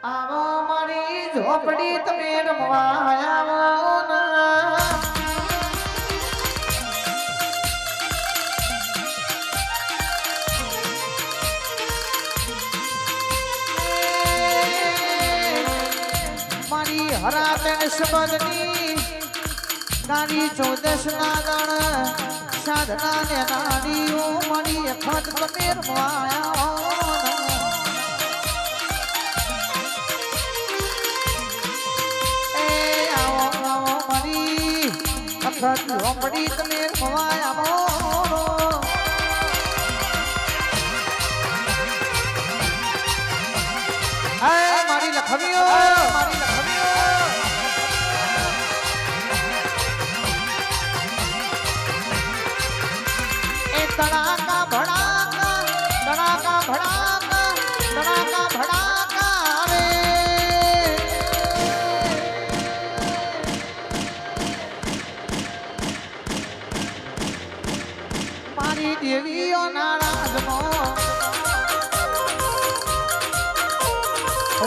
આવો મારી ઝોપડી તમે રમવા આવો ના મારી હરાબેન સંબંધની નાની 14 ના ગણ સાધના ને નાની મારી અખત તમે રમવા આવો ઝોપડી તમે ખવાયા મારી લખમીઓ મારી લખમીઓ એ તડાકા ભડાકા તડાકા ભડાકા તડાકા ભડાકા રે મારી દેવીઓ નારાજનો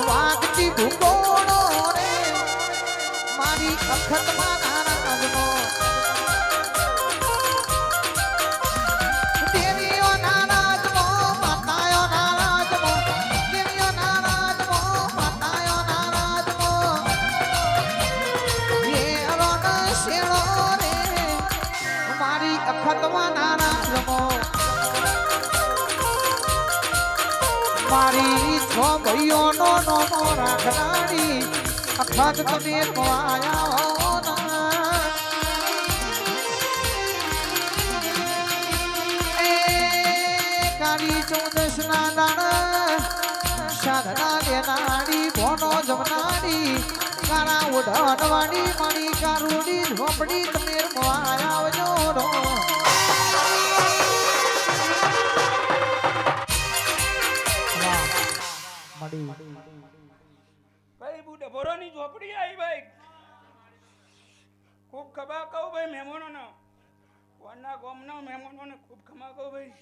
વાગતી ભૂગોળો રે મારી અખતમાં નારાજનો દેવીઓ નારાજનો માતાયો નારાજનો દેવીઓ નારાજનો માતાયો નારાજનો એ રણ શેળો રે મારી અખતમાં નારાજનો મારી છો ભાઈઓનો નોમો રાખનારી અખત તમે આયા હો એ કાળી 14 ના દાણ સાધના દેનારી ભોનો જમનારી કારા ઉડાડવાડી મારી કારુડી ઝોપડી તમે આયા આવજો રો ભાઈ બુડે ભોરોની ઝોપડી આવી ભાઈ ખૂબ ખબા કહું ભાઈ મહેમાનોને કોના ગોમના મહેમાનોને ખૂબ ખમા કહું ભાઈ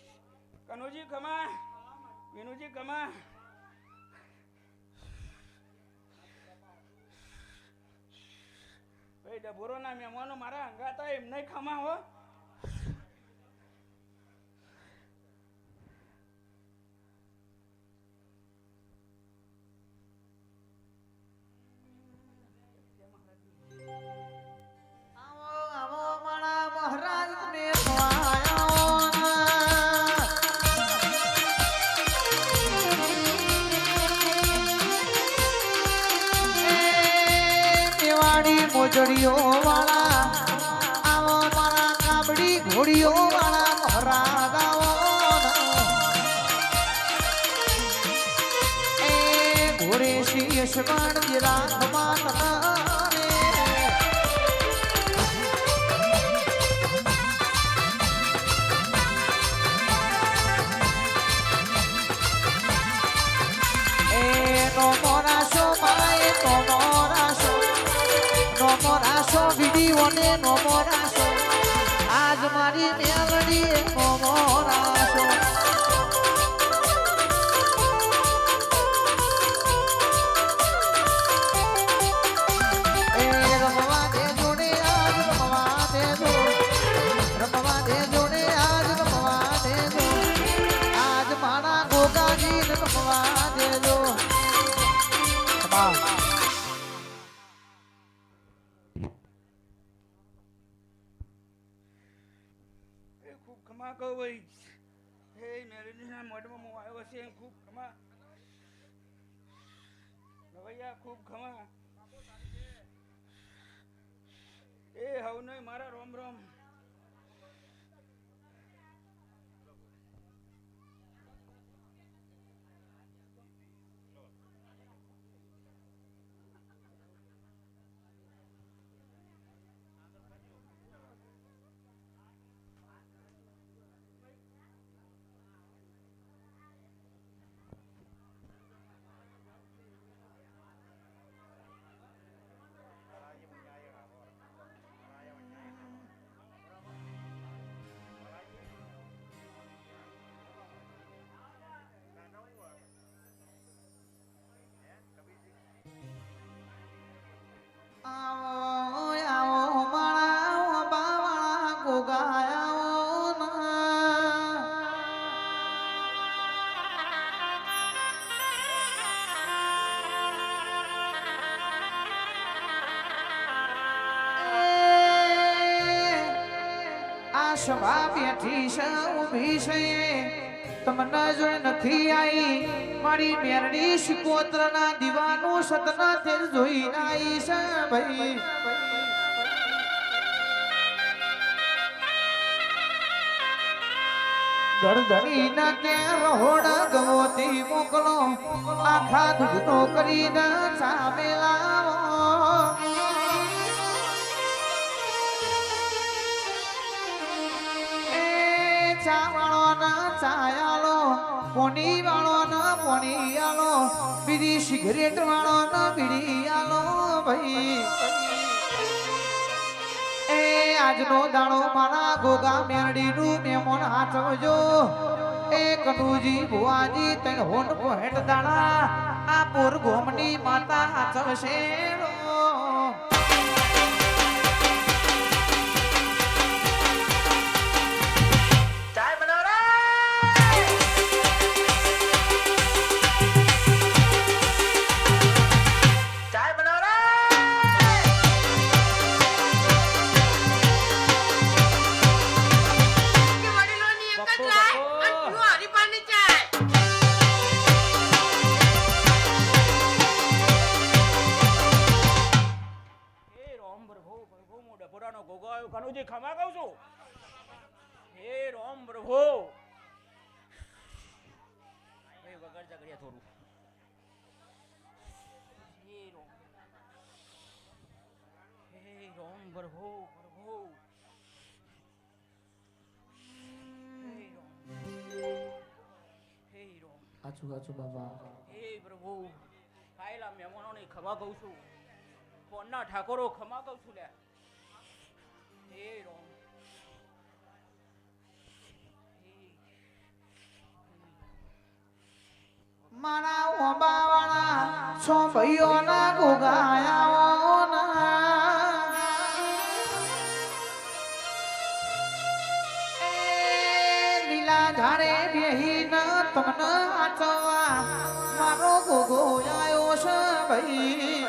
કનુજી ખમા વિનુજી ખમા ભાઈ ડભોરોના મહેમાનો મારા હંગાતા એમને ખમા હો મોજડીઓ વાળા આવો મારા કાબડી ઘોડીઓ વાળા મહારાજ આવો એ ઘોડે શીશ બાણ રાખમાં નો મોરાશો માય નો મોરાશો નો મોરાશો વિડીઓને નો મોરાશો આજ મારી મેલડી નો મોરાશો એ રમવા દે જોડે આજ રમવા દે જો રમવા દે જોડે આજ રમવા દે જો આજ મારા ગોગાજી રમવા દે જો ખૂબ ખમા કહું ભાઈ હે મેરેજના મોઢમાં હું આવ્યો છે ખૂબ ખમા રવૈયા ખૂબ ખમા એ હવ નહીં મારા રોમ રોમ આ સભા બેઠી છે ઊભી છે તમને જોઈ નથી આઈ મારી મેરડી શિકોત્રના દીવાનું સતના તે જોઈ આઈ છે ભાઈ ગરદણી ના કે રહોડ ગવતી મોકલો આખા દૂધનો કરીને સામે લાવો એ ચાવાળો ના ચાયાલો પોણી વાળો ના પોણી આલો બીડી સિગરેટ વાળો ના બીડી આલો ભાઈ એ આજનો દાડો મારા ગોગા મેરડીનું મેમોન હાચવજો એ કનુજી ભુવાજી તણ હોન પોહેટ દાડા આ પોર ગોમની માતા હાચવશે ચાય બનાવરા ચાય બનાવરા કનુજી ખમા કહું છું હે રોમ પ્રભુ વગર ઝઘડિયા થોડું હે રોમ પ્રભુ પ્રભુ હે રોમ આચું બાબા હે પ્રભુ ખાયેલા મહેમાનોને ખમા કહું છું ફોનના ઠાકોરો ખમા કહું છું લ્યા હે રોમ મારા ઓબા વાળા સો ભાઈઓના ગોગાયાઓના એ લીલા ઝાડે બેહીના તમને આચવા મારો ગોગો આયો છે ભાઈ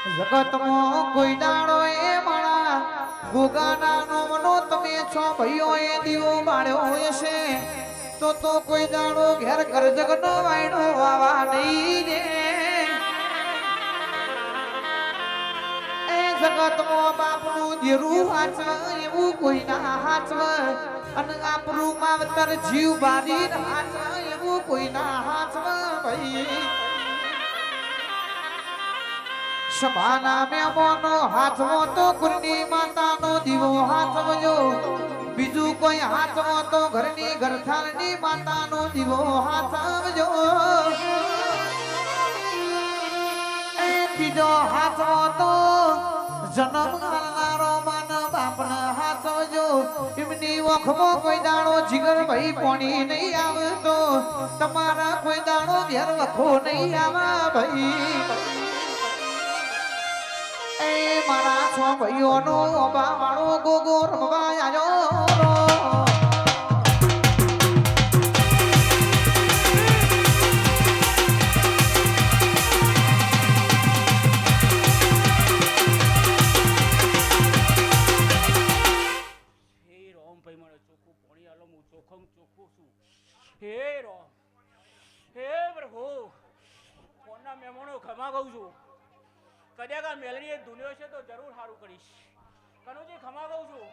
જગતમાં કોઈ દાડો એ મારા ગોગાના નોમનો તમે છો ભાઈઓ એ દીવો બાળ્યો હશે તો કોઈ દાડો ઘેર ઘર જગનો વાયડો વાવા નહીં દે એ જગતમાં બાપનું દેરું હાચવ એવું કોઈ ના હાચવ અને આપણું માવતર જીવ બારી હાચવ એવું કોઈ ના હાચવ ભાઈ સભાના મહેમાનો હાથવો તો કુરની માતાનો દીવો હાથવજો બીજું કોઈ હાથવો તો ઘરની ઘરથાલની માતાનો દીવો હાથવજો એ બીજો હાથવો તો જન્મ કરનારો માન બાપને હાથવજો એમની ઓખમાં કોઈ દાડો જીગર ભાઈ પોણી નહીં આવતો તમારા કોઈ દાડો ઘેર વખો નહીં આવા ભાઈ એ મારા છો ભાઈઓનો ઓબા વાળો ગોગો રમવા આવ્યો હે રોમ ભાઈ મને ચોખ્ખું પોણી આલો હું ચોખ્ખું છું હે રોમ હે પ્રભુ ફોનના મહેમાનો ખમા કહું છું કદાચ આ મેલડી એ દુનિયો છે તો જરૂર સારું કરીશ કનુજી ખમા કહું છું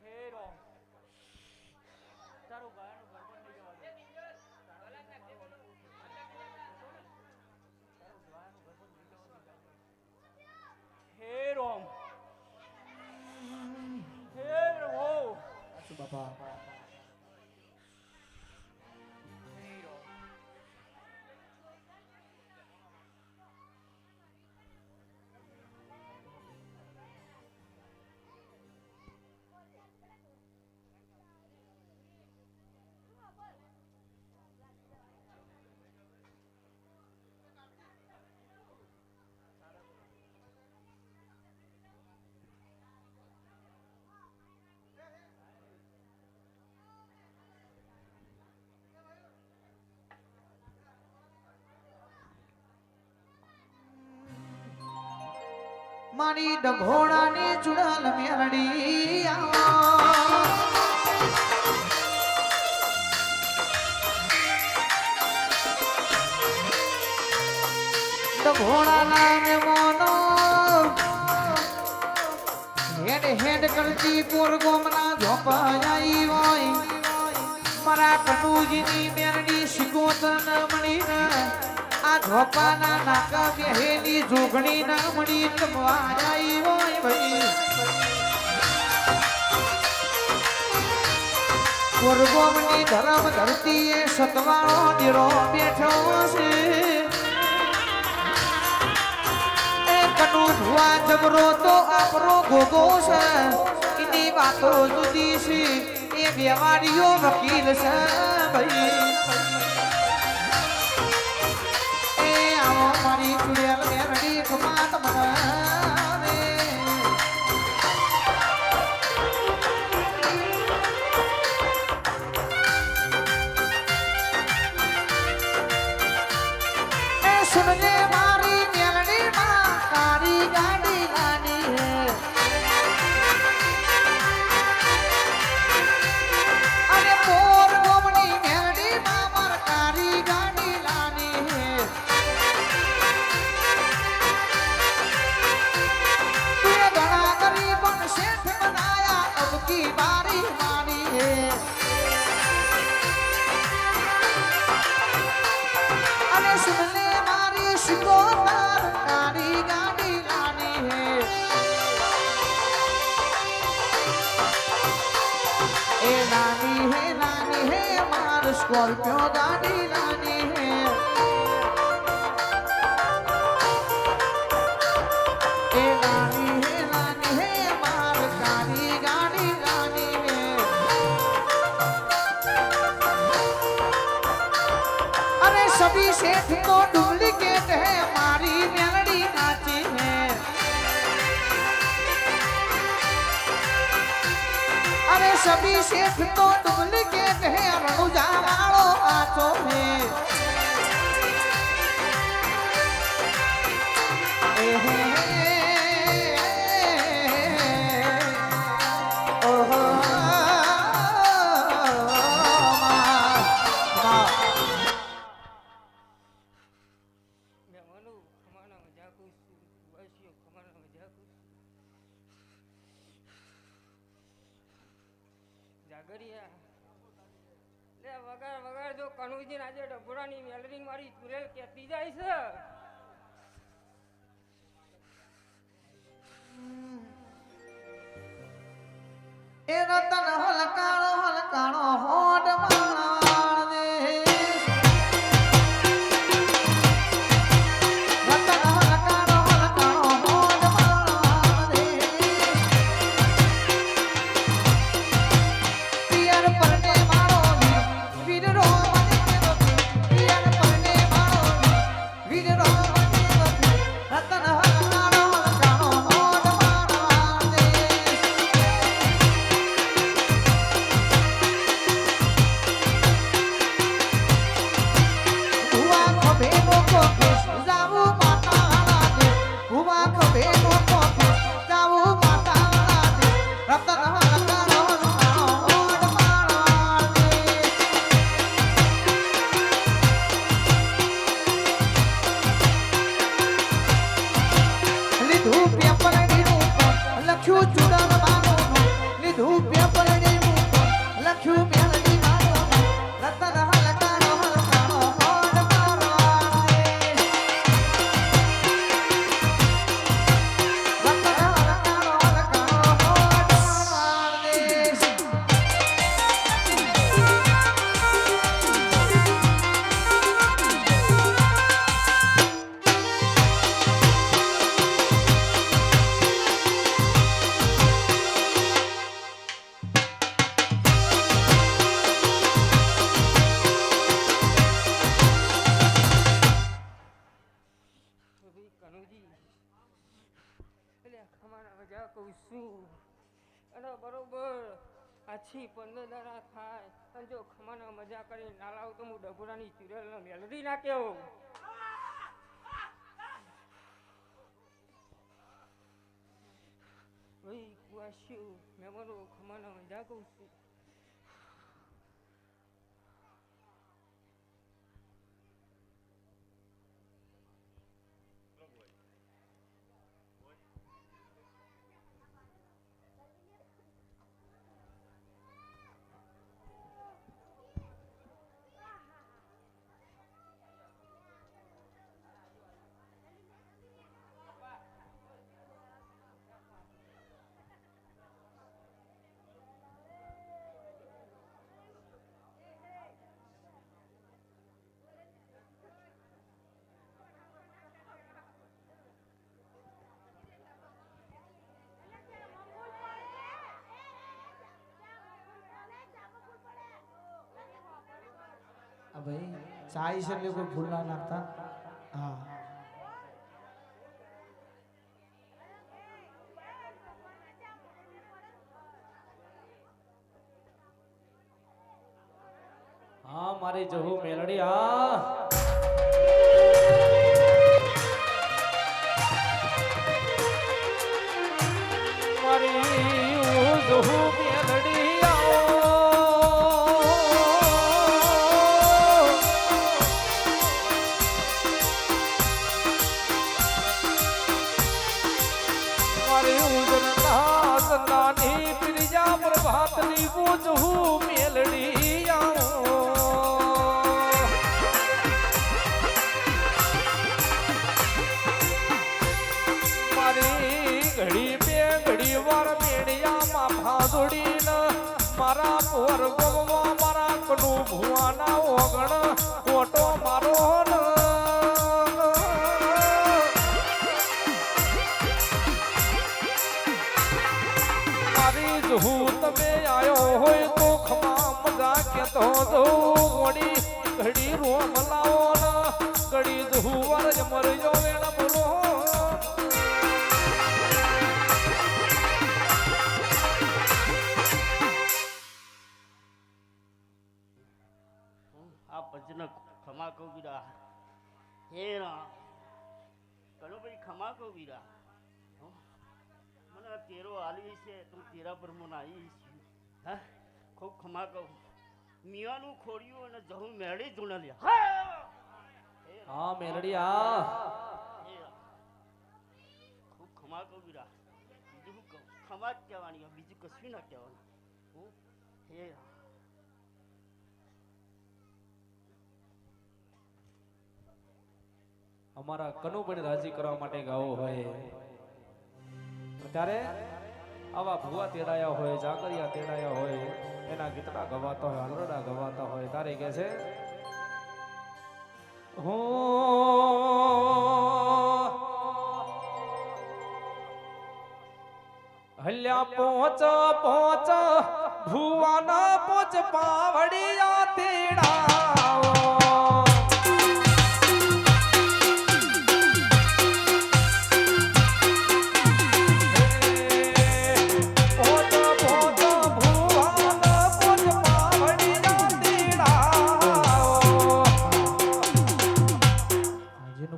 હે રોમ તારું ગાયનું ગરબડ નહીં જવા દે હે રોમ હે પ્રભુ બાપા મારી ડભોળાની ચુડાલ મેરડી ડભોળાના મેમોનો હેડ હેડ કરતી પોર ગોમના ઝોપાઈ હોય મારા કનુજીની મેરડી શિકોતન મળીને આ ઝોપાના નાકા બેહેલી જોગણી ના મળી તમવાઈ હોય ભાઈ સ્વર્ગોમની ધરમ ધરતીએ સતવાળો દીરો બેઠો છે એ કનુ ધુઆ જબરો તો આપણો ગોગો છે એની વાતો જુદી છે એ બેવાડીઓ વકીલ છે ભાઈ મારી ચુડિયાલ મેરડી ખમાત મને એ સુનજે મારી મેરડી માં તારી ગાડી લાની હે અને પોર ગોમની મેરડી માં માર તારી ગાડી લાની હે शेठ बनाया अब की बारी मारी है अरे सुन ले मारी शिकोतार तारी गाड़ी लानी है ए लानी है मार स्कॉर्पियो गाड़ी लानी है ए लानी है सभी सेठ तो डुप्लीकेट है हमारी मेलडी नाची है अरे सभी सेठ तो डुप्लीकेट है रनुजा वालो आचो है ओहो જાગરિયા લે વગર વગર જો કનુજી આજે ડભોરાની મેલરી મારી ચુરેલ કેતી જાય છે એ રતન હલકાણો હોડ માણ દે રતન હલકાણો હોડ માણ દે પિયર પરને મારો વીર રો મને પિયર પરને મારો વીર રો મને રતન હલકાણો હોડ માણ દે આછી 15 દાડા થાય અને જો ખમાના મજા કરી ના લાવ તો હું ડભોરાની ચુરેલ મેલડી ના કેવો ભાઈ કુવાસ્યું મહેમાનો ખમાના મજા કહું છું. ભાઈ ચાય છે એટલે કોઈ ભૂલ ના નાખતા. હા હા મારી જહુ મેલડી હા મારી જહુ મેલડી મારી ઉજરના સંગાની પ્રિયા પ્રભાતની જહુ મેલડી ઘડી બે ઘડી વાર મેળિયામાં ભાદોડીન મારા પોર ગોમવા મારા કડુ ભુવાના ઓગણ કોટો મારો મારી જહુ તમે આયો હોય તો ખમા મજા કેતો તો વડી ઘડી રોમ લાવો ઘડી જહુ વાર મરજો વેણ બોલો આ ભજન ખમા કહું બીરા હે રા કનો ભાઈ ખમા કહું બીરા મને તેરો આલવી છે તું તેરા પર મને આવી છે હા ખૂબ ખમા કહું મિયાનું ખોડ્યું અને જહું મેળી ધૂણલ્યા હા મેલડી હા ખૂબ ખમા કહું બીરા બીજું કહું ખમા જ કહેવાની બીજું કશું ના કહેવાનું હે અમારા કનુભાઈને રાજી કરવા માટે ગાવો હોય ત્યારે આવા ભુવા તેડાયા હોય જાગરિયા તેડાયા હોય એના ગીતડા ગવાતા હોય આલરડા ગવાતા હોય તારે કે છે હો હલ્યા પોચ પોચ ભુવાના પોચ પાવડિયા તેડાવો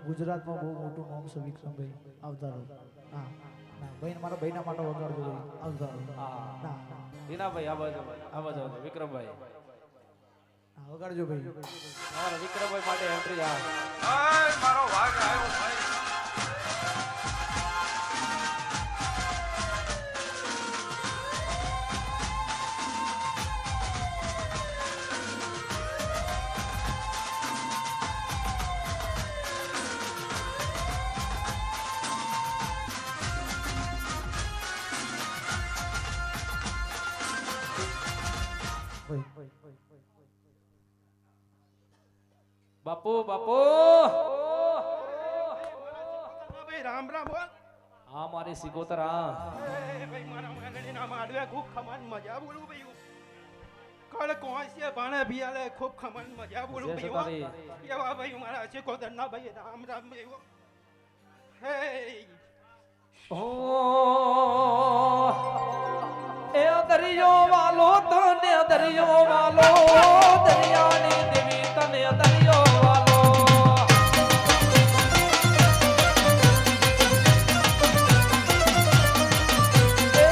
ગુજરાતમાં બહુ મોટું નામ છે વિક્રમભાઈ આવતારો. હા ના ભાઈ મારા ભાઈના માટે વગાડજો ભાઈ આવતારો. ના દીનાભાઈ આવાજો વિક્રમભાઈ હા વગાડજો ભાઈ અમારા વિક્રમભાઈ માટે એન્ટ્રી આ મારો વાઘ આવ્યો ભાઈ. બાપુ બાપુ ભાઈ રામ રામ બોલ. હા મારી સિકોતર હા ભાઈ મારા મેલડીના માડવે ખૂબ ખમણ મજા બોલું ભાઈ. કળ કોંસે ભાણે ભિયાલે ખૂબ ખમણ મજા બોલું જય ભાઈ. સતારી. એવા ભાઈ મારા સિકોતરના ભાઈ રામ રામ ભાઈ. હે ઓ એ દરિયો વાલો તને દરિયો વાલો દરિયાની દેવી તને દરિયો વાલો એ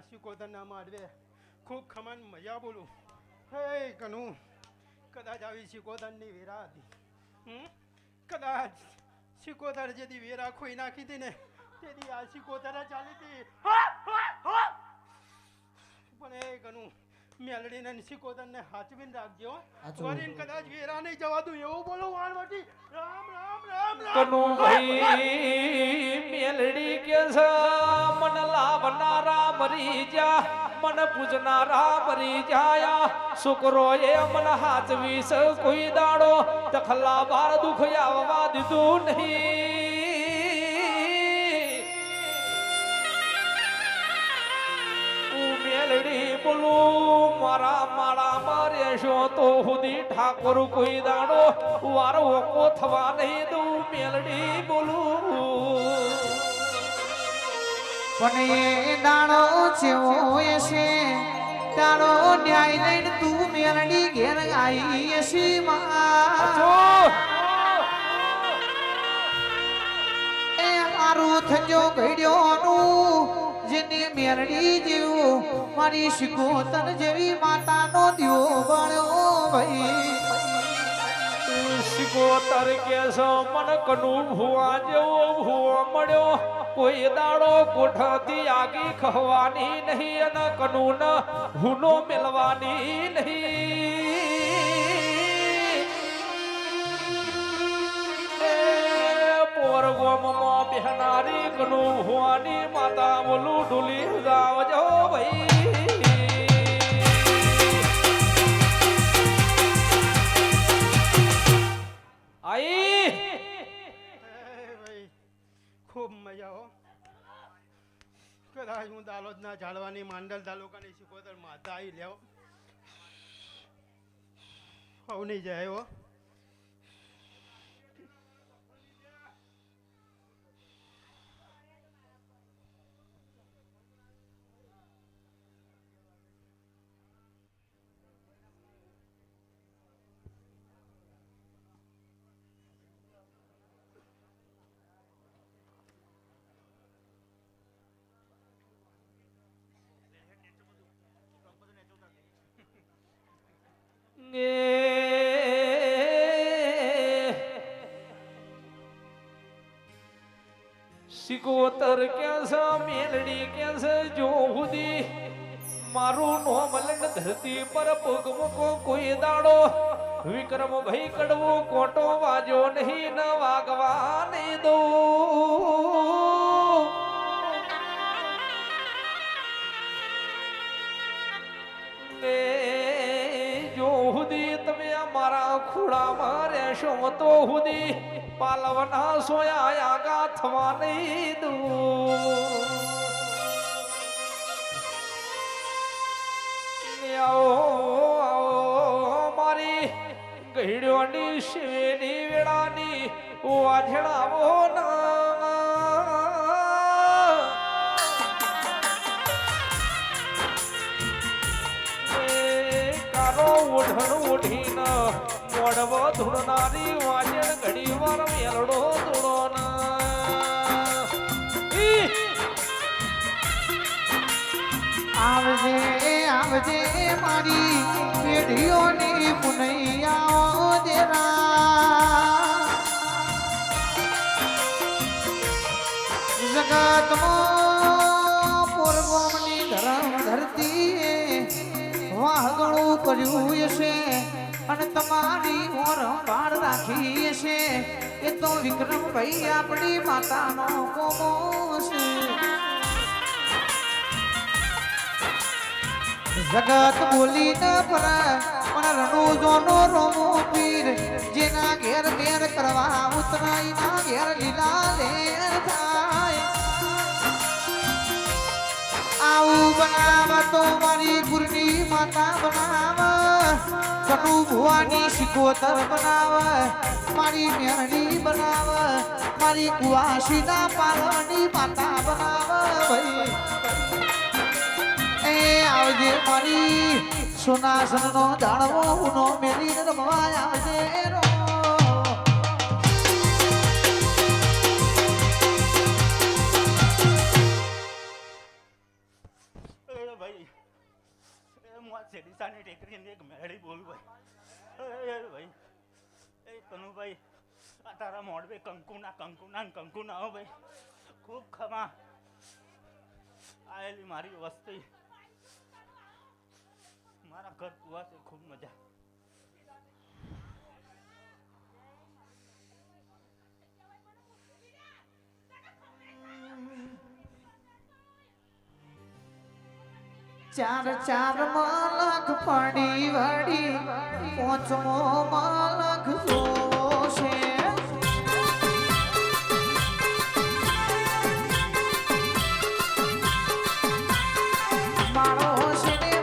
શિકોતરના માંડવે ખૂબ ખમાન મજા બોલું હે કનુ કદાચ આવી શિકોતરની વેરા હતી કદાચ શિકોતર જેથી વેરા ખોઈ નાખી હતી ને તેથી આ શિકોતર ચાલી હતી પણ એ કનુ મેલડીને શિકોતરને હાચવીને રાખજો વરીને કદાચ વેરા નહીં જવા દઉં એવું બોલો વાળવાટી રામ રામ રામ રામ કનુ ભાઈ મેલડી કે છે મન લાવનારા મરી જા મન પૂજનારા મરી જાયા શુક્રો એ મન હાચવી છે કોઈ દાડો તખલા બાર દુખ આવવા દીધું નહીં મેલડી બોલું મારા માળા મારે શો તો હુદી ઠાકોર કોઈ દાડો વારો ઓકો થવા નહીં દઉં મેલડી બોલું પણ એ દાડો જેવો હશે દાડો ન્યાય લઈને તું મેરડી ઘેર આવી હશે એ મારું થજો ઘડ્યોનું જેને મેરડી જેવું મારી શિકોતર જેવી માતાનો દિયો બળ્યો ભાઈ શિકોતર કે છે મન કનુ ભુવા જેવો ભુવો મળ્યો કોઈ દાડો કોઠાથી આગી ખવાની નહીં અને કનુ ન હુનો મેલવાની નહીં પોરગોમમાં બેહનારી કનુ ભુવાની માતા બોલું ઢુલી જાવજો ભાઈ આઈ ભાઈ ખૂબ મજા હો કદાચ હું દાલોદના ઝાડવાની માંડલ તાલુકાની શિકોતર માતા આવી લેવ હવ નહીં જાય હો શિકોતર કે મેલડી કે જો હુદી મારું નોમ લઈને ધરતી પર પગ મૂકો કોઈ દાડો વિક્રમ ભાઈ કડવો કોટો વાજો નહીં ન વાગવા નહીં દો જો હુદી તમે અમારા ખુડામાં રહેશો તો હુદી પાલવના સોયા આગા થવા નહીં દઉં આવો મારી ગહીડ્યોની શિવેની વેળાની વાજણાવો ના કારો ઓઢણ ઓઢીને મોડવો ધૂળનારી વાજણ ઘડી વાર મેલડો ધૂળો આવજે આવજે મારી પેઢીઓની પુનૈયાઓ દેરા જગતમાં પૂર્વમની ધરમ ધરતીએ વાહગણું કર્યું હશે અને તમારી ઓરંભાળ રાખી હશે એ તો વિક્રમભાઈ આપણી માતાનો કોમો છે જગત બોલી ન પર પણ રણુજોનો રોમો પીર જેના ઘેર ઘેર કરવા ઉતરાઈ ના ઘેર લીલા લેર થાય આવું બનાવ તો મારી ગુરની માતા બનાવ કનુ ભુવાની શિકોતર બનાવ મારી મેરડી બનાવ મારી કુવાસીના પાલવાની માતા બનાવ ભાઈ આવજે મારી સોનાસનનો જાણવો ઉનો મેલી રમવા આવજે રો સિક્કાની ટેકરીને એક મેળી બોલ ભાઈ એ ભાઈ એ કનુભાઈ આ તારા મોડવે કંકુના હો ભાઈ ખૂબ ખમા આયેલી મારી વસ્તી મારા ઘર કુવાશે ખૂબ મજા ચાર ચાર માલક પડી વળી પોચમો માલક જોશે માળો છે ને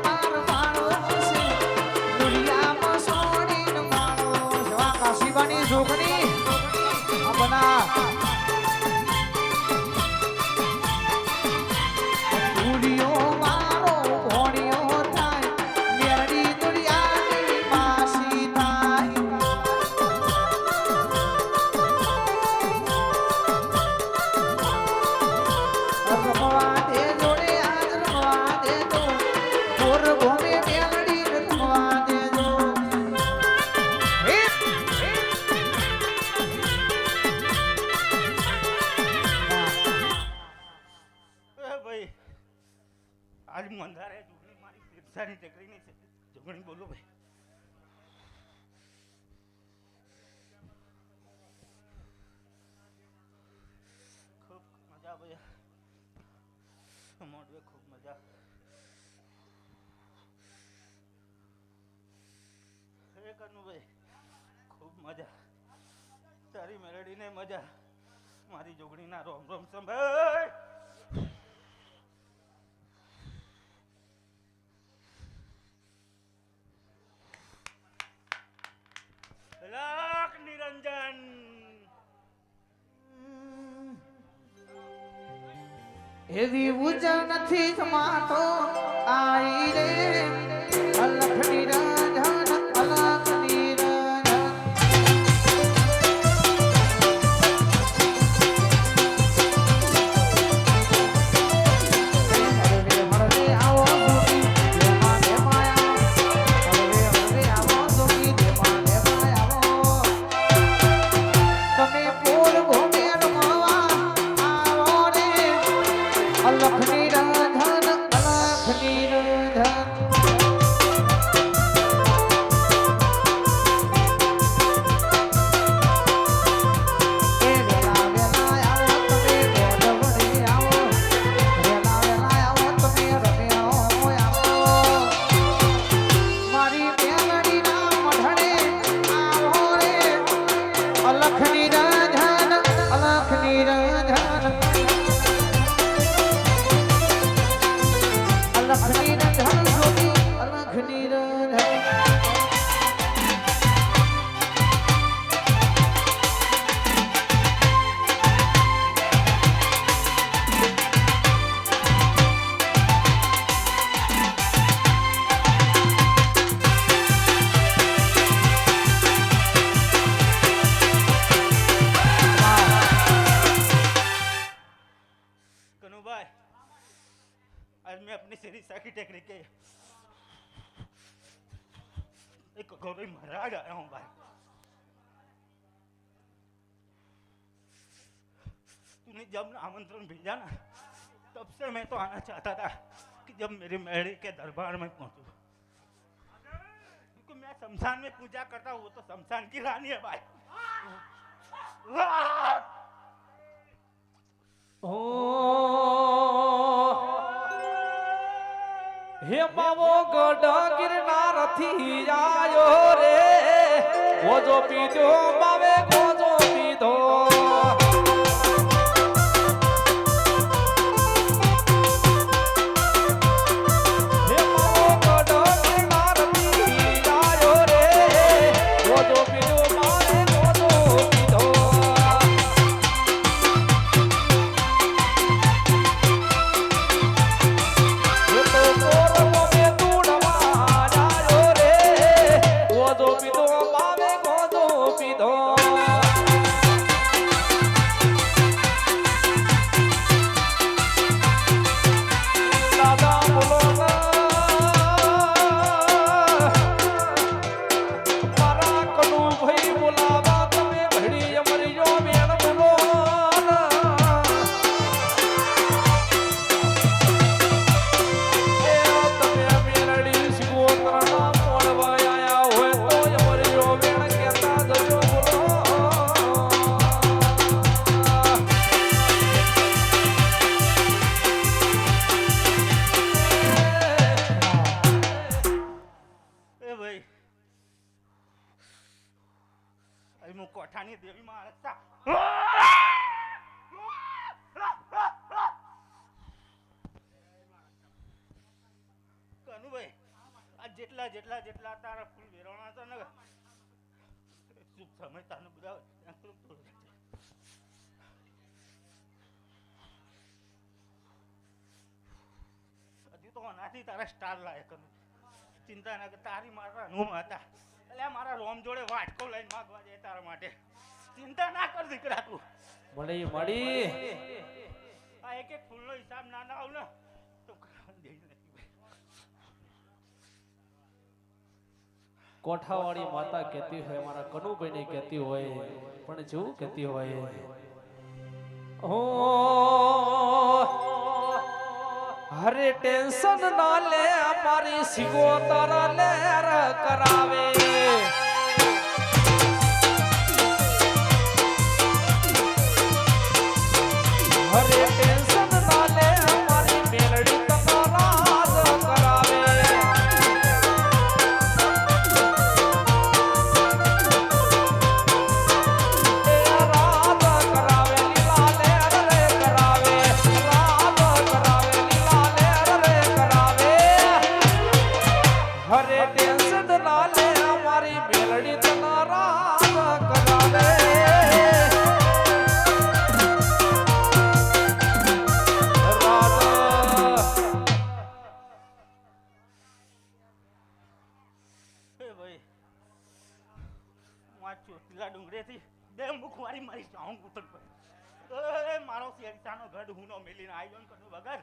માળો છે દુનિયામાં સોડીને માળો છે આ કાશીબાની જોગણી આપણા આજ મંદારે જોગણી મારી તીર્થાની ટેકરીની છે જોગણી બોલો ભાઈ ખૂબ મજા ભાઈ મોડવે ખૂબ મજા હે કનુભાઈ ખૂબ મજા તારી મેલડીને મજા મારી જોગણીના રોમ રોમ સંભાળ લાખ નિરંજન એવી ઉજળ નથી જમાતો આઈ રે અલખ નિરંજન અલખ નિરંજન હળવે આવો સુખી દેમાં દેમાં હળવે આવો સુખી દેમાં દેમાં આવો તમે પૂર ભૂમિ રમવા આવો રે અલખ નિરંજન અલખ નિરંજન એ વેલા વેલા આવો તમે ગોડવડે આવો વેલા વેલા આવો તમે રમ્યા આવો મારી મેલડીના મઢડે આવો રે અલખ નિરંજન અલખ નિરંજન અલખ નિરંજન જોગી અલખ નિરંજન कनुभाई आज मैं अपनी सिरिसा की टेकरी के एक गौरी महाराज आया हूँ भाई तूने जब आमंत्रण भेजा ना तब से मैं तो आना चाहता था कि जब मेरी मेहड़ी के दरबार में पहुंचूं क्योंकि मैं शमशान में पूजा करता हूँ वो तो शमशान की रानी है भाई ઓ હે માવો ગઢ ગિરનારથી આયો રે ગોજો પીધો માવે ગોજો પીધો હે માવો ગઢ ગિરનારથી આયો રે ગોજો પીધો માવે ગોજો પીધો પીધો અહીં હું કોઠાની દેવી માણસ તા કનુભાઈ આ જેટલા જેટલા જેટલા તારા ફૂલ વેરવાના છે ને શુભ સમય તાને બધા હજુ તો આનાથી તારા સ્ટાર લાયક કનું ચિંતા ના કર તારી મારા નું હતા એટલે મારા રોમ જોડે વાટકો લઈને માગવા જાય તારા માટે ચિંતા ના કર દીકરા તું મળી મળી આ એક એક ફૂલનો હિસાબ ના આવ ને તો કોઠાવાળી માતા કહેતી હોય મારા કનુભાઈ ને કહેતી હોય પણ જેવું કહેતી હોય ઓ હરે ટેન્શન ના લે અમારી સિગોતર લેર કરાવે હરે ટેન્શન ના લે અમારી મેલડી તનો રાજ કરાવે હરે ટેન્શન ના લે અમારી મેલડી તના રાજ કરાવે ચોટીલા ડુંગરેથી બે મુખવારી મારી જાઉં કૂતર પર મારો શેરશાનો ગઢ હુંનો મેલીને આવી ગયો કનું વગર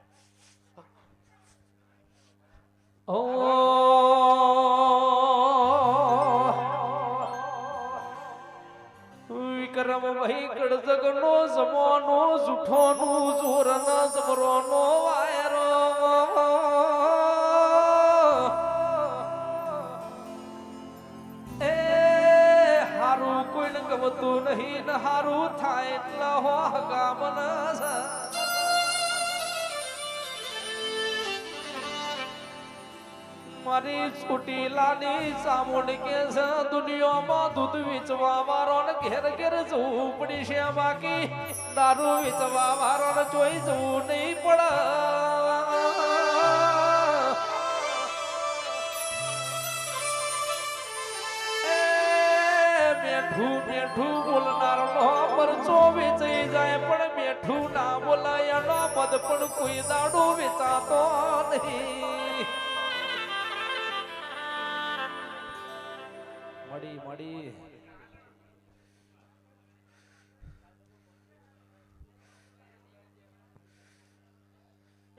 ઓ વિક્રમ ભાઈ કડજગનો જમોનો જૂઠોનું જોરન જબરોનો વાયરો ગમતું નહીં ને હારું થાય એટલે હો ગામના મારી છૂટીલાની ચામુંડ કે છે દુનિયામાં દૂધ વેચવા વાળો ને ઘેર ઘેર જવું પડી છે બાકી દારૂ વેચવા વાળો ને જોઈ જવું નહીં પડે મેઠું બોલનાર નો પરચો વેચાઈ જાય પણ મેઠું ના બોલાય એનો પદ પણ કોઈ દાડો વેચાતો નહીં મળી મળી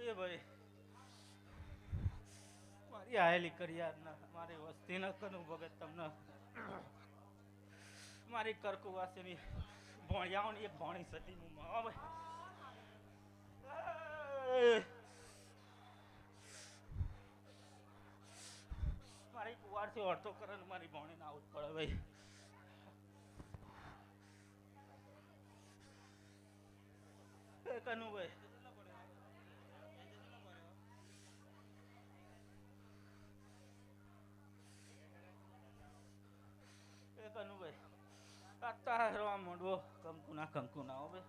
એ ભાઈ મારી આયેલી કરિયાર ના મારી વસ્તી ન કનું ભગત તમને મારી કરકુવાસીની ભોણિયાઓની એક ભોણી સતી હું મારી કુવારથી અડધો કરે મારી ભોણી ના આવું પડે ભાઈ કનુભાઈ કનુભાઈ તારા મોડવો કંકુ ના હવે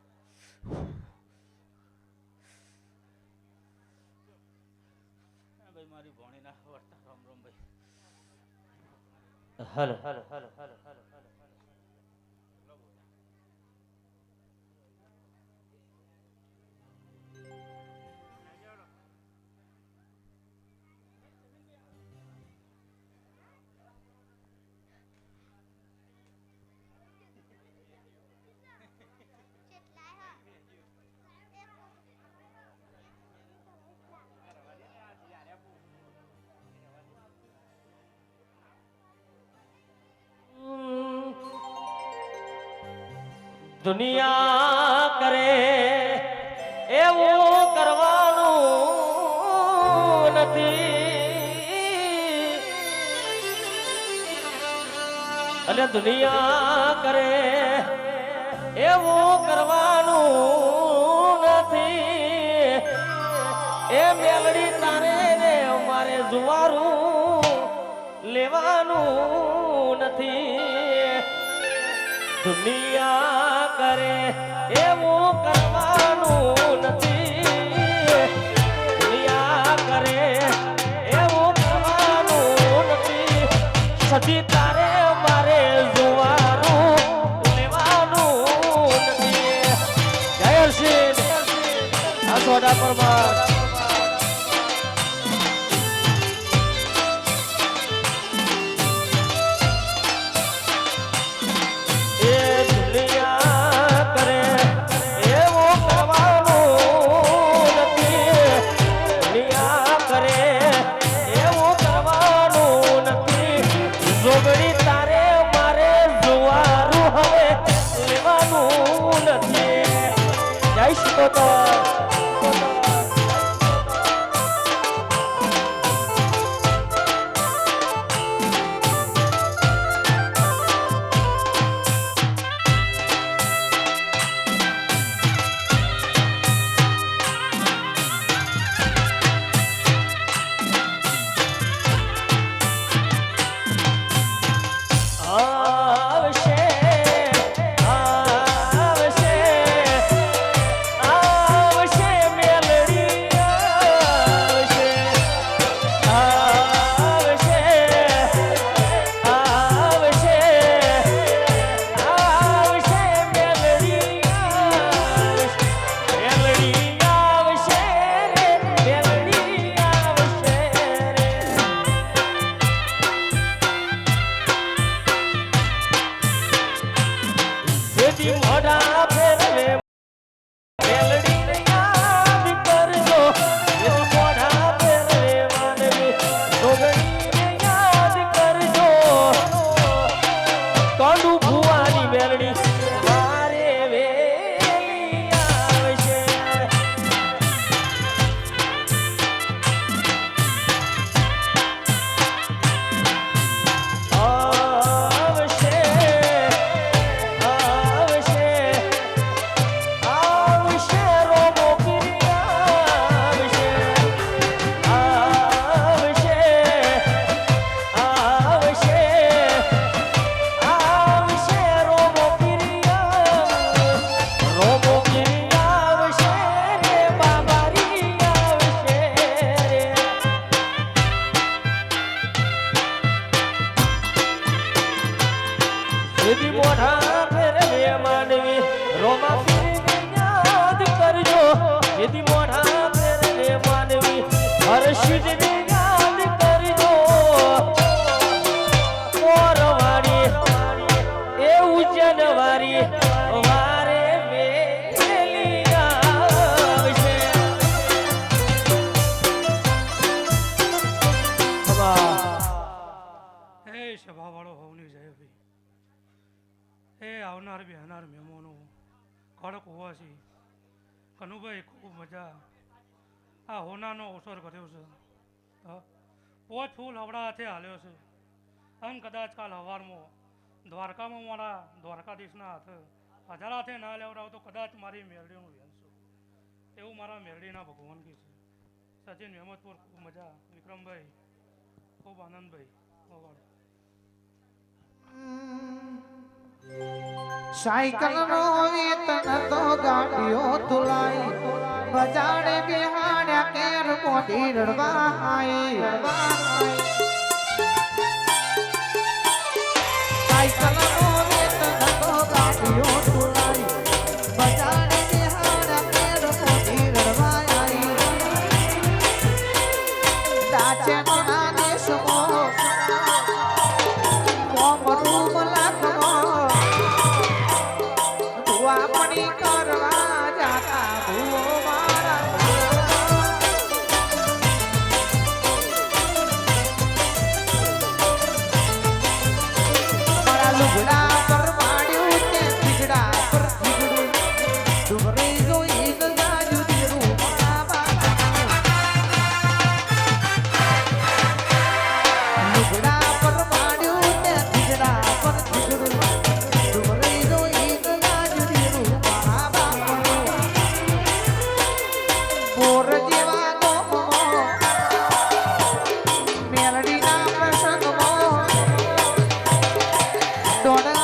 ભાઈ મારી ભોણી ના વર્તા રામ રામ ભાઈ hello hello hello hello hello દુનિયા કરે એવું કરવાનું નથી અને દુનિયા કરે એવું કરવાનું નથી એ મેલડી તારે રે મારે જુવારું લેવાનું નથી દુનિયા કરે એવું કરવાનું નથી. દુનિયા કરે એવું કરવાનું નથી. સજી તારે મારે જોવાનું લેવાનું નથી. જય શ્રી આ સોડા પરમાર સભાવાળો હોવની જય ભાઈ. એ આવનાર બેહનાર મહેમાનો કડક હોવાથી કનુભાઈ ખૂબ મજા આ હોનાનો અવસર કર્યો છે. પોચ ફૂલ હવડા હાથે હાલ્યો છે અને કદાચ કાલ હવારમાં દ્વારકામાં મારા દ્વારકાધીશના હાથે હજાર હાથે ના લેવડાવ તો કદાચ મારી મેરડીનું વેનશું એવું મારા મેરડીના ભગવાન કી છે. સચિન મહેમદપુર ખૂબ મજા. વિક્રમભાઈ ખૂબ આનંદભાઈ. સાયકલ નો વેતન તો ગાડીઓ તુલાઈ બજાડે બિહાડ્યા કેર મોટી રડવા સાયકલ નો વેતન તો ગાડીઓ તુલાઈ બજાડે બિહાડ્યા કેર મોટી રડવા દાચે ના દેશમાં કોમરૂમ લાખમાં આપણી કરવા જાતા ભૂવો મારા લુગડા પર માડ્યું તે ખીજડા પર ખીજડું ડુંગળી જોઈ ગાજુ દીરું લુગડા પર માડ્યું તે ખીજડા પર ખીજડું ડુંગળી જોઈ પોર જેવા ગોમમાં મેલડીના પ્રસંગમાં દોડા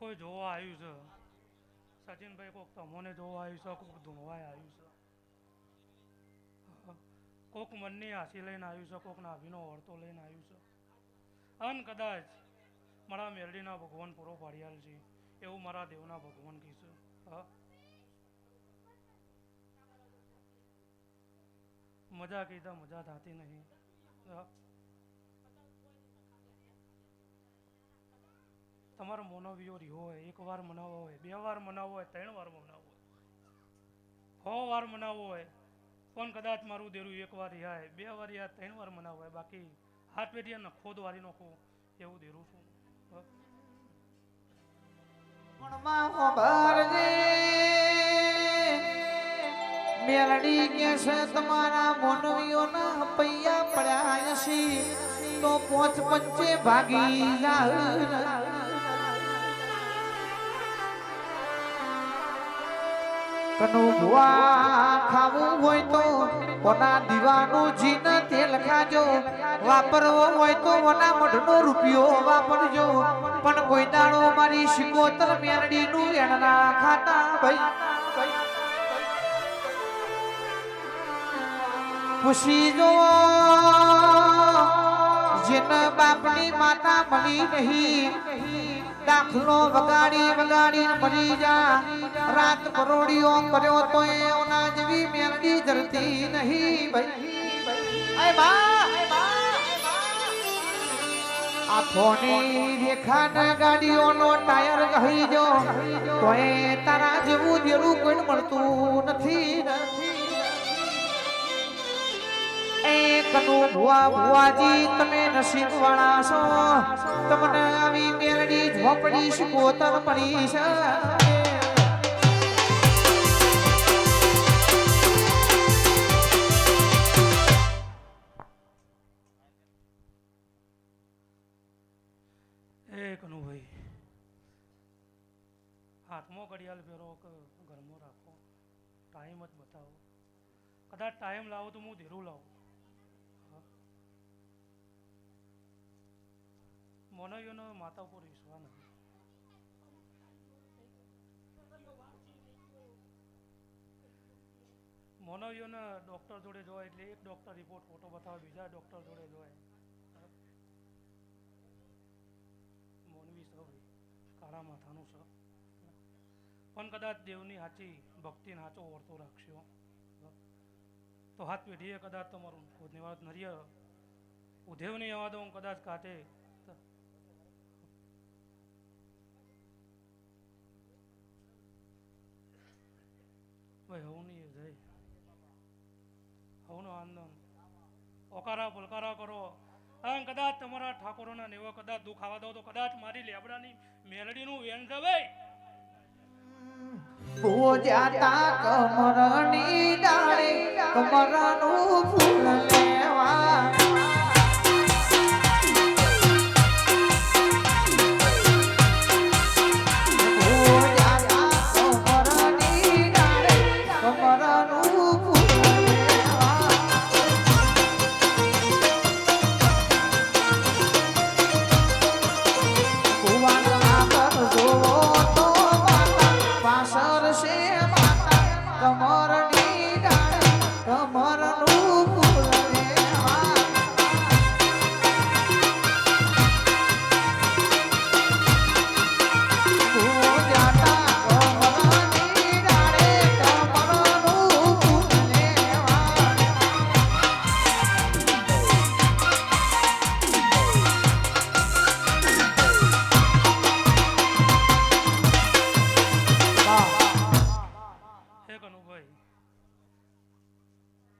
કોઈ જોવા આવ્યું છે સચિનભાઈ, કોક તમોને જોવા આવ્યું છે, કોક ધૂણવાય આવ્યું છે, કોક મનની હાસી લઈને આવ્યું છે, કોક નાભીનો ઓરતો લઈને આવ્યું છે. અન કદાચ મારા મેરડીના ભગવાન પૂરો પાડ્યાલ છે એવું મારા દેવના ભગવાન કહીશે. હા, મજા કીધા મજા થતી નહીં. હા, તમારો મોનોવિયો રહ્યો હોય, એક વાર મનાવવો હોય, 2 વાર મનાવવો હોય, 3 વાર મનાવવો હોય, 100 વાર મનાવવો હોય, પણ કદાચ મારું દેરું 1 વાર યાય, 2 વાર યાદ, 3 વાર મનાવવો હોય, બાકી હાથ પેટીએ નખો વારી નાખો એવું દેરું છું. હા. મનમાં ખબરજે મેલડી કે છે તમારા મોનવીઓના પૈયા પડ્યા છે તો 5 પંચે ભાગી જાવ. કનુ ભુવા ખાવું હોય તો કોના દીવાનું જીન તેલ ખાજો, વાપરવો હોય તો કોના મઢનો રૂપિયો વાપરજો, પણ કોઈ દાડો મારી શિકોતર મેરડીનું એના ખાતા ભાઈ. ખુશી જો જેના બાપની માતા મળી નહીં, દાખલો વગાડી વગાડી મરી જા, રાત કરોડીઓ કર્યો તો એના જેવી મેલડી ધરતી નહીં ભાઈ. આ ફોની રેખાના ગાડીઓનો ટાયર કહી જો તો એ તારા જેવું દેરું કોઈ મળતું નથી. કનુ ભુવા ભુવાજી તમે નસીબ વાળા છો, તમને આવી મેલડી ઝોપડી શિકોતર પડી છે. એ કનુભાઈ, હાથમાં ઘડિયાળ પહેરો કે ઘરમાં રાખો, ટાઈમ જ બતાવો. કદાચ ટાઈમ લાવો તો હું ધીરું લાવું. મોનવીઓનો માતા ઉપર વિશ્વાસ નથી. મોનવીઓને ડૉક્ટર જોડે જોવાય એટલે એક ડૉક્ટર રિપોર્ટ ફોટો બતાવે, બીજા ડૉક્ટર જોડે જોવાય. મોનવી છે ભાઈ, કાળા માથાનું છે, પણ કદાચ દેવની સાચી ભક્તિને સાચો વર્તો રાખશો તો હાથ પેઢીએ કદાચ તમારું નિવાદ નરીય ઉધેવ નહીં આવવા દઉં કદાચ કાઢે. ભાઈ હવની જય હવનો આનંદ ઓકારા પલકારા કરો. અને કદાચ તમારા ઠાકોરોના નેવો કદાચ દુઃખ આવવા દો તો કદાચ મારી લેબડાની મેલડીનું વેણ છે ભાઈ. પૂજાતા કમરની ડાળે કમરનું ફૂલ લેવા,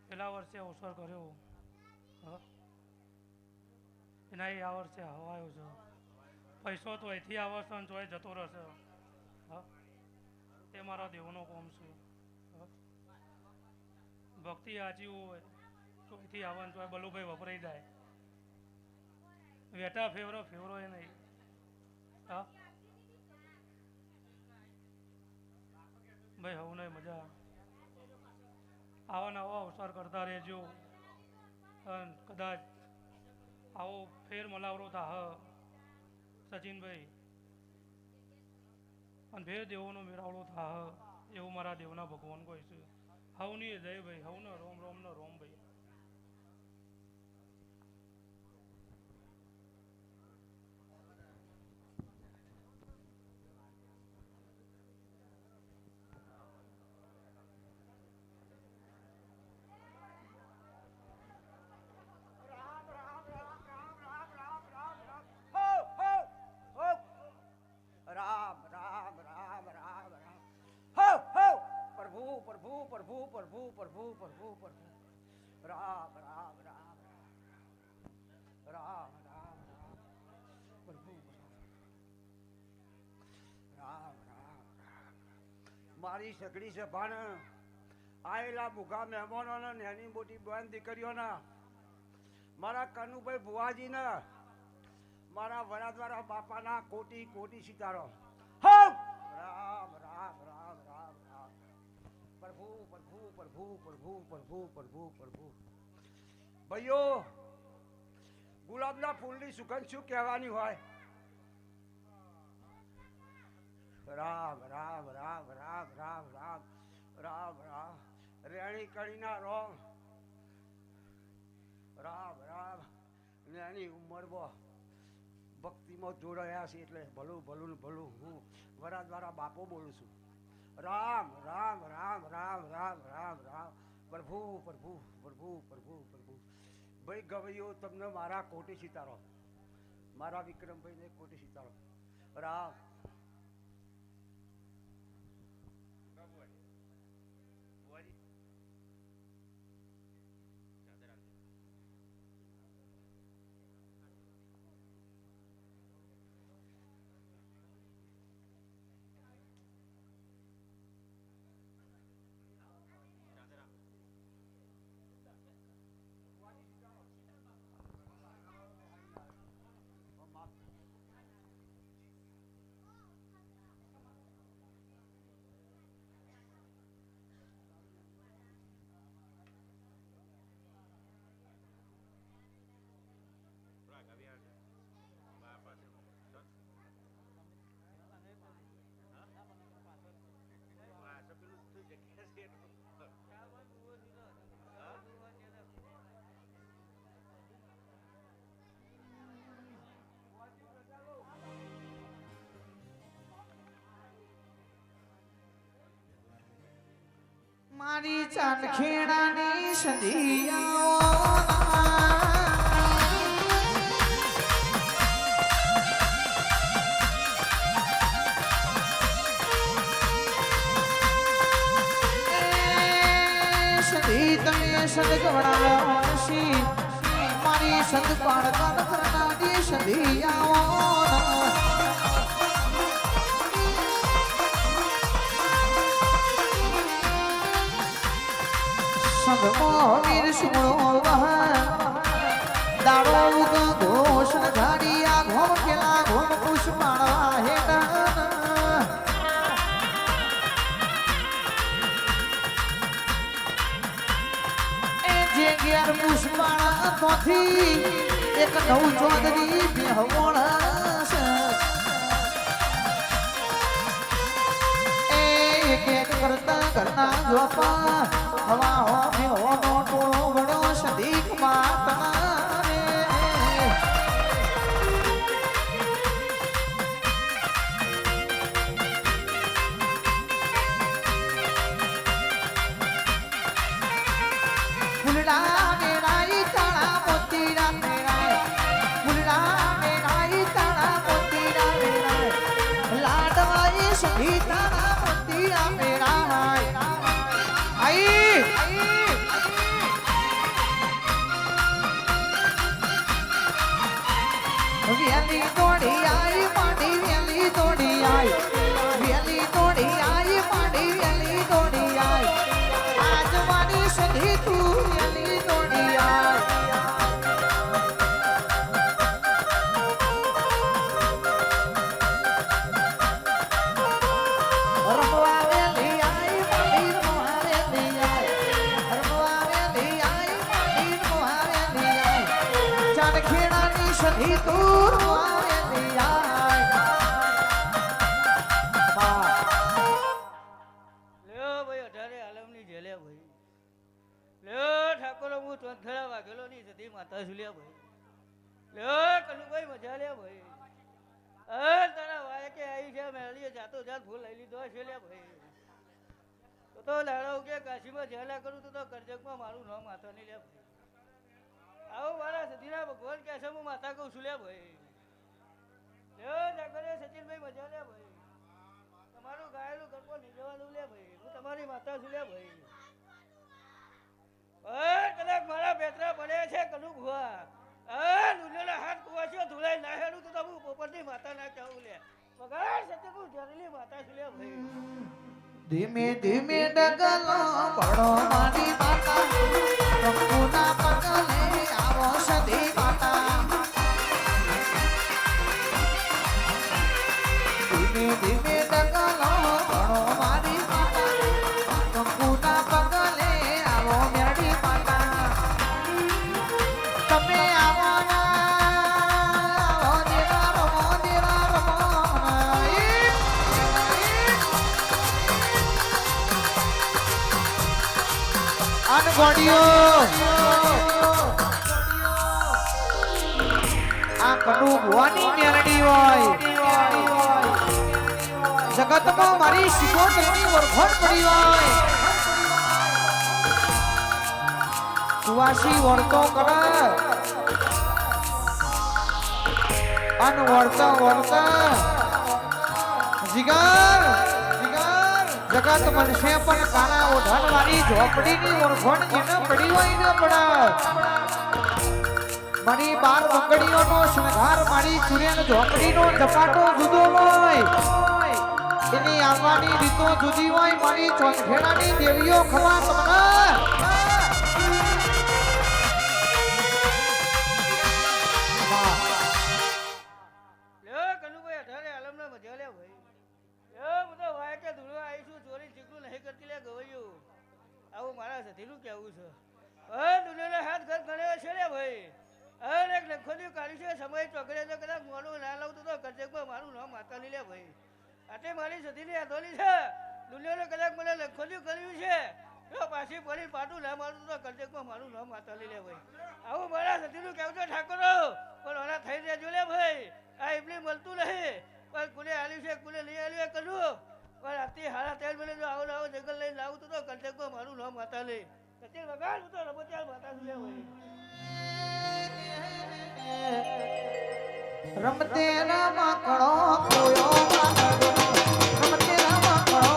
પેલા વર્ષે અવસર કર્યો, એના આ વર્ષે હવાયો છે. પૈસો તો અહીંથી આવશે ને ચોય જતો રહેશે. તે મારા દેવનો કોમ છે. ભક્તિ આજી હોય તો અહીંથી આવવાનું ચોય બલુભાઈ વપરાઈ જાય. વેટા ફેવરો ફેવરો એ નહીં. હા ભાઈ હવું નહીં મજા. આવા નવા અવસર કરતા રહેજો. કદાચ આવો ફેર મલાવરો થા સચિનભાઈ અને ભે દેવોનો મેળાવડો થાહ એવું મારા દેવના ભગવાન કહે છે. હવની જય ભાઈ, હવનો રોમ રોમ નો રોમ ભાઈ. રામ રામ રામ રામ રામ. હો હો પ્રભુ પ્રભુ પ્રભુ પ્રભુ પ્રભુ પ્રભુ પ્રભુ. રામ રામ રામ રામ રામ રામ પ્રભુ રામ રામ રામ. મારી સગડી સભાન આયેલા ભૂખા મહેમાનોને નાની મોટી બેન દીકરીઓના, મારા કનુભાઈ ભુવાજીના, મારા વરાદવારા બાપાના કોટી કોટી સીતારામ. હો રામ રામ રામ રામ રામ. પ્રભુ પ્રભુ પ્રભુ પ્રભુ પ્રભુ પ્રભુ પ્રભુ. ભાઈઓ, ગુલાબના ફૂલની સુગંધ શું કહેવાની હોય? રામ રામ રામ રામ રામ રામ રામ રામ. રેણી કણીના રોમ. રામ રામ. નાની ઉંમરમાં ભક્તિમાં જોડાયા છે એટલે ભલું ભલું ને ભલું. હું વરાદવારા બાપો બોલું છું. રામ રામ રામ રામ રામ રામ રામ. પ્રભુ પ્રભુ પ્રભુ પ્રભુ પ્રભુ. ભાઈ ગવૈયો, તમને મારા કોટી સીતારામ. મારા વિક્રમભાઈને કોટી સીતારામ. રામ. મારી ચાંદખેડાની સંધિયાઓ સંધિ તમે સદગવડાવો શી મારી સદપાળ કાન કરનારી સંધિયાઓ વીર સુમળો વહન દાડો ઉગો ઘોષણ ઘાડિયા ઘોમ કેલા ઘોમ પુષ્પાળવા હેડન એ જે ઘેર પુષ્પાળા તોથી એક નવ ચોદરી બેહવણ એક કરતા ઘરના જોપા હવા હો બેહોનો ટોળો વડો સદીક માતના રે ફૂલડા મેરાઈ તાળા મોતીડા મેરાય ફૂલડા મેરાઈ તાળા મોતીડા મેરાય લાડવાઈ સધી તાળા મોતીડા મેરાય આઈ વેલી દોડી આઈ પાડી વેલી દોડી આઈ વેલી દોડી આઈ પાડી વેલી દોડી આઈ આજવાની સધી તું વેલી દોડી આઈ રમવા વેલી આઈ પાડી રમવા વેલી આઈ રમવા વેલી આઈ પાડી રમવા વેલી આઈ ચાંદખેડાની સધી તું રમવા વેલી આઈ બા માતા છું લ્યા ભાઈ લ્યો કનુભાઈ મજા લ્યા ભાઈ તારા વાય કે આવી છે મેળીએ જાતો જાત ફૂલ લઈ લીધો છે લ્યા ભાઈ તો લાડો કે કાશીમાં જ્યાં કરું તો કરજકમાં મારું નામ માતા નહીં લ્યા ભાઈ આવો મારા સતીના ભગવાન કે છે હું માતા કહું છું લ્યા ભાઈ લ્યો જાગરે સચિનભાઈ મજા લ્યા ભાઈ તમારું ગાયેલું ગરબો નહીં જવાનું લ્યા ભાઈ હું તમારી માતા છું લ્યા ભાઈ કદાચ મારા પેતરા પડ્યા છે કનું ભુવા લુલેલા હાથ કુવાશીઓ ધુલાઈ નાહેલું તો હું પોપટની માતા ના કહું લે વગાડ સત્ય હું જરલી માતા છું લે ભાઈ ધીમે ધીમે ડગલો પડો મારી માતા પ્રભુના પગલે આવો સદી માતા ધીમે ધીમે ડગલો પડો મારી માતા પ્રભુના પગલે આવો મેળી માતા તમે આવો ના આવો દેરા રમો અનગોડિયો આ કનુ ભવાની મેરડી હોય જગતમાં મારી શિકોતરની વરઘોડ પડી હોય કુવાસી વળતો કરે અન વળતા વળતા જીગર જગત મનશે પણ કાળા ઓઢણ વાળી ઝોપડીની ઓળખણ જેને પડી હોય ન પડે મારી 12 બંગડીઓનો શણગાર મારી ચુરેન ઝોપડીનો ઝપાટો જુદો હોય એની આવવાની રીતો જુદી હોય મારી ચોંખેડાની દેવીઓ ખવા તમને લ્યો કનુભાઈ અઢારે આલમના મજા લે ભાઈ લ્યો બધો વાય કે ધૂળો આવીશું ચોરી ચીકલું નહીં કરતી લે ગવૈયું આવું મારા સાથીનું કેવું છે દુનિયાના હાથ ઘર ગણ્યો છે લે ભાઈ એક લખોદી કાઢી છે સમય ચોકડે તો કદાચ મોડું ના લાવતું તો કરજકમાં મારું નામ માતા લે ભાઈ આટલી મારી સતીની આધોલી છે દુનિયાને કદાચ મને લખોદી કર્યું છે તો પાછી પડી પાટું ના મારું તો કરજકમાં મારું નામ માતા લે ભાઈ આવું મારા સતીનું કેવું છે ઠાકોરો પણ ઓના થઈ રહેજો લે ભાઈ આ એમની મળતું નહીં પણ કુલે આલ્યું છે કુલે લઈ આલ્યું કરું પણ આથી હારા તેલ મળે જો આવો આવો જંગલ લઈને લાવું તો કરજકમાં મારું નામ માતા લે સતી વગાડ તો રમતિયાર માતા લે ભાઈ રમતે રમકડો કોયો રમતે રમકડો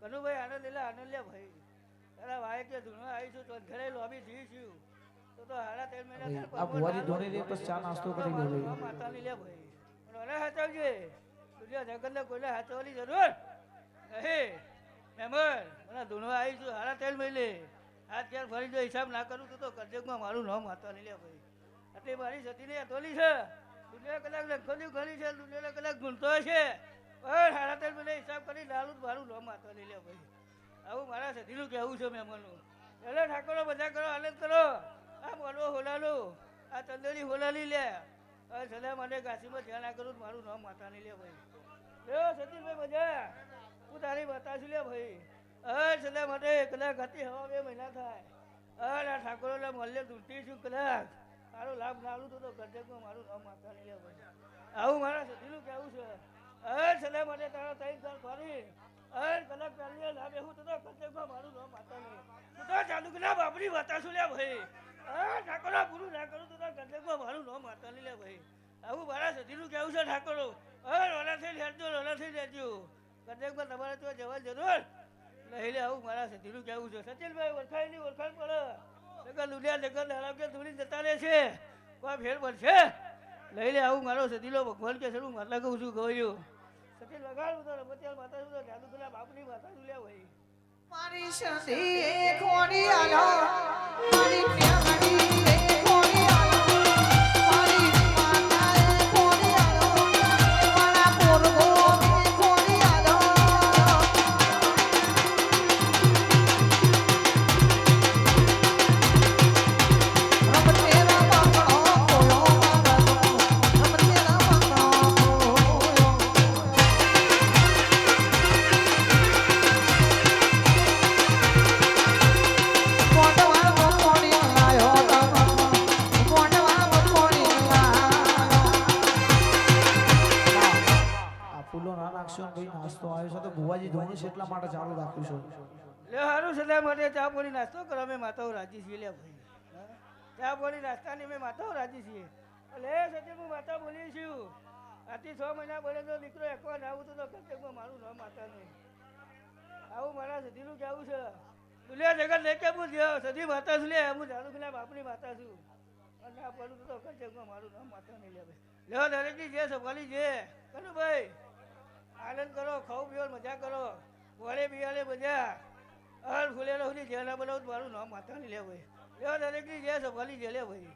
કનુભાઈ આનંદ લે ભાઈ તારા વાય કે ધૂનો આવીશું તો ઘરે લોબી જીશું તો હારા 3 મહિના આ ભુવાજી ધોની રે પછી ચા નાસ્તો કરી લે ભાઈ માતા ની લે ભાઈ ઓને હાચવજે દુનિયા જગતને કોઈને હાચવવાની જરૂર નહીં મેમર મને ધૂનો આવીશું હારા 3 મહિને હાથ ક્યાં ફરી જો હિસાબ ના કરું તો કરજકમાં મારું નામ માતા ની લે ભાઈ એટલે મારી સતીની અતોલી છે દુનિયા કલાક લખોની ઘણી છે દુનિયા કલાક ગુણતો છે પણ હારા 3 મહિને હિસાબ કરી લાલું મારું નામ માતા ની લે ભાઈ આવું મારા સતીનું કહેવું છે મહેમાનનું એટલે ઠાકોરો બધા કરો આનંદ કરો આ બોલવો હોલાલો આ ચંદડી હોલાલી લે હવે સદા માટે કાશીમાં ધ્યાન ના કરું મારું નામ માતા ની લે ભાઈ લ્યો સતીનભાઈ મજા હું તારી માતા છું લે ભાઈ સદા માટે કદાચ હતી હવા 2 મહિના થાય આ ઠાકોરોના મલ્લે દૂરતી છું કદાચ તારો લાભ ના આલું તો ગરજકમાં મારું નામ માતા ની લે ભાઈ આવું મારા સતીનું કહેવું છે સદા માટે તારા 3 ઘર ફરી અરે કલાક પહેલી ના બેહું તો કંચકમાં મારું નામ માતા નહીં તું તો જાદુગરના બાપની વાતા છું લે ભાઈ ઠાકોરા પૂરું ના કરું તો કંચકમાં મારું નામ માતા નહીં લે ભાઈ આવું મારા સતીનું કેવું છે ઠાકોરો રોના થઈ લેજો કંચકમાં તમારે તો જવા જરૂર નહીં લે આવું મારા સતીનું કેવું છે સચિનભાઈ ઓળખાય નહીં ઓળખાણ પડે જગત દુનિયા જગત આરોગ્ય ધૂળી જતા રહે છે કોઈ ફેર પડશે લઈ લે આવું મારો સતીલો ભગવાન કે છે હું માતા કહું છું ગયું સચિન લગાડું તો રમતિયાલ માતા છું તો જાદુ પેલા બાપની માતા છું લે ભાઈ મારી સંધી કોની આલો મારી પ્યારી કોની આલો મારી માતા કોની આલો મારા પૂર્વો કોની આલો રમતેરા બાપડો કોયો મારા રમતેરા બાપડો નાસ્તો આવ્યો છે તો ભુવાજી ધોરણ છે એટલા માટે ચાલુ રાખ્યું છે લે હારું સદા માટે ચા પાણી નાસ્તો કરો અમે માતાઓ રાજી છીએ લે ભાઈ ચા પાણી નાસ્તાની અમે માતાઓ રાજી છીએ લે સચિન હું માતા બોલી છું આથી 6 મહિના બને તો દીકરો એકવાર આવું તો કંચકમાં મારું નામ માતા નહીં આવું મારા સતીનું કેવું છે દુનિયા જગત લે કે હું સતી માતા છું લે હું જાણું પેલા બાપની માતા છું અને આ પડું તો કંચકમાં મારું નામ માતા નહીં લે ભાઈ લેવા દરેકની જે સફાલી જે કરું ભાઈ આનંદ કરો ખાઓ પીઓ મજા કરો વળે બિયાલે મજા અલ ફૂલેલો સુધી જેના બનાવું મારું નામ માતા નહીં લે ભાઈ લેવા દરેકની જે સફાલી જે લે ભાઈ